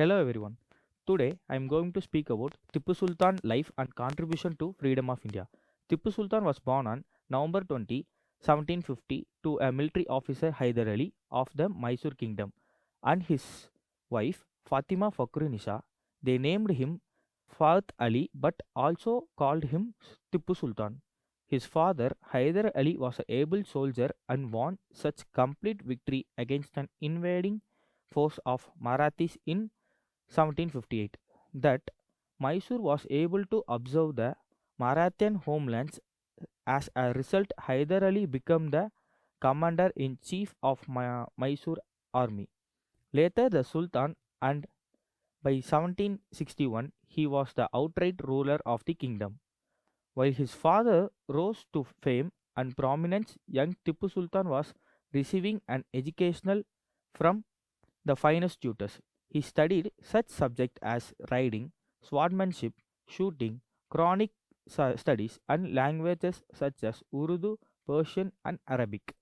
Hello everyone. Today I am going to speak about Tipu Sultan life and contribution to freedom of India. Tipu Sultan was born on November 20, 1750 to a military officer Hyder Ali of the Mysore kingdom and his wife Fatima Fakhrunnisa. They named him Fath Ali but also called him Tipu Sultan. His father Hyder Ali was an able soldier and won such complete victory against an invading force of Marathis in 1758 that Mysore was able to observe the Marathian homelands. As a result, Hyder Ali became the commander in chief of Mysore army. Later, the Sultan, and by 1761, he was the outright ruler of the kingdom. While his father rose to fame and prominence, young Tipu Sultan was receiving an educational from the finest tutors. He studied such subjects as riding, swordsmanship, shooting, chronic studies, and languages such as Urdu, Persian, and Arabic.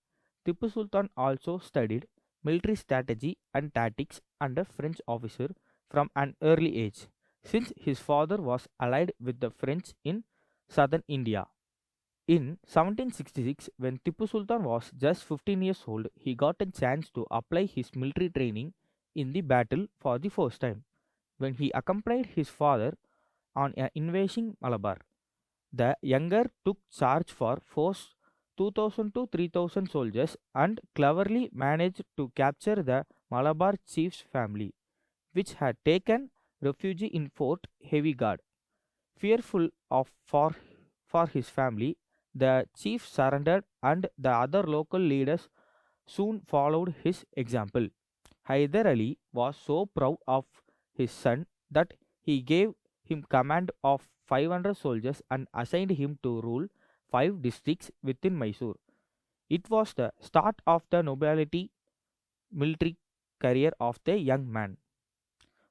Tipu Sultan also studied military strategy and tactics under French officer from an early age, since his father was allied with the French in southern India. In 1766, when Tipu Sultan was just 15 years old, he got a chance to apply his military training in the battle for the first time when he accompanied his father on an invasion Malabar. The younger took charge for force 2000 to 3000 soldiers and cleverly managed to capture the Malabar chief's family, which had taken refuge in Fort Heavy Guard. Fearful of for his family, the chief surrendered and the other local leaders soon followed his example. Hyder Ali was so proud of his son that he gave him command of 500 soldiers and assigned him to rule 5 districts within Mysore. It was the start of the nobility military career of the young man.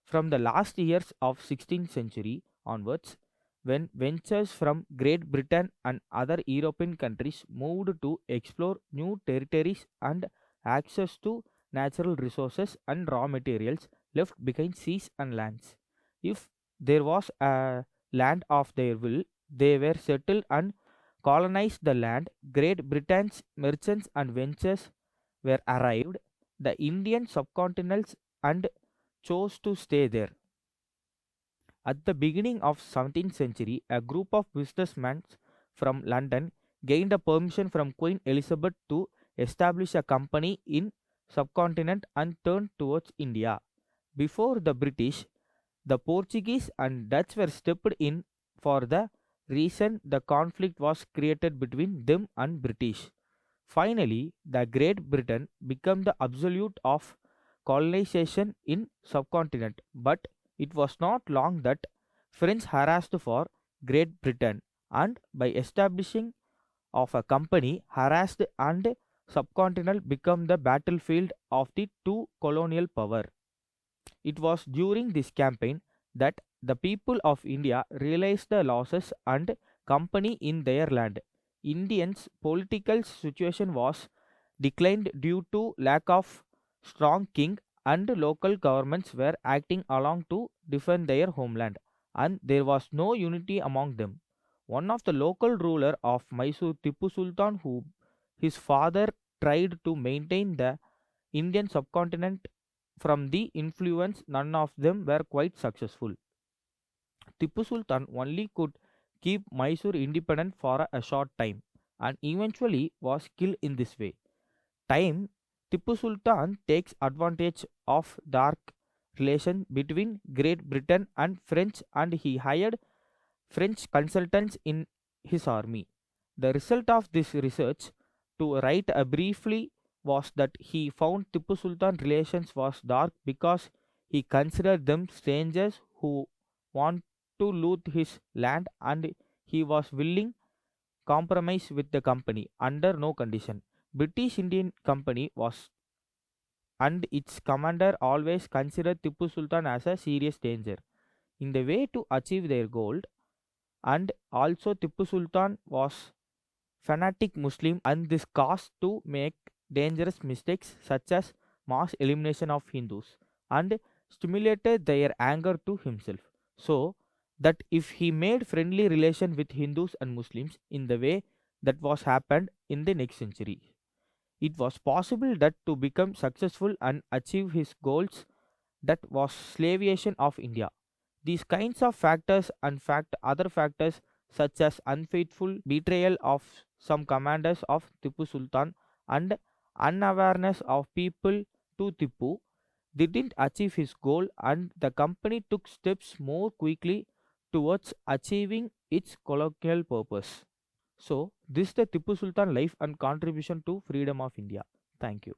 From the last years of 16th century onwards, when ventures from Great Britain and other European countries moved to explore new territories and access to natural resources and raw materials left behind seas and lands. If there was a land of their will, they were settled and colonized the land. Great Britain's merchants and ventures were arrived, the Indian subcontinents, and chose to stay there. At the beginning of 17th century, a group of businessmen from London gained a permission from Queen Elizabeth to establish a company in subcontinent and turned towards India. Before the British, the Portuguese and Dutch were stepped in for the reason the conflict was created between them and British. Finally, the Great Britain became the absolute of colonization in subcontinent, but it was not long that French harassed for Great Britain and by establishing of a company harassed and subcontinent become the battlefield of the two colonial power. It was during this campaign that the people of India realized the losses and company in their land. Indians political situation was declined due to lack of strong king and local governments were acting along to defend their homeland and there was no unity among them. One of the local ruler of Mysore, Tipu Sultan, who his father tried to maintain the Indian subcontinent from the influence, none of them were quite successful. Tipu Sultan only could keep Mysore independent for a short time and eventually was killed in this way. Time Tipu Sultan takes advantage of dark relation between Great Britain and French and he hired French consultants in his army. The result of this research to write a briefly was that he found Tipu Sultan relations was dark because he considered them strangers who want to loot his land and he was willing compromise with the company under no condition. British Indian Company was and its commander always considered Tipu Sultan as a serious danger. In the way to achieve their goal, and also Tipu Sultan was fanatic Muslim and this caused to make dangerous mistakes such as mass elimination of Hindus and stimulated their anger to himself. So that if he made friendly relation with Hindus and Muslims in the way that was happened in the next century, it was possible that to become successful and achieve his goals, that was slavization of India. These kinds of factors and other factors such as unfaithful betrayal of some commanders of Tipu Sultan and unawareness of people to Tipu didn't achieve his goal, and the company took steps more quickly towards achieving its colloquial purpose. So, this is the Tipu Sultan life and contribution to freedom of India. Thank you.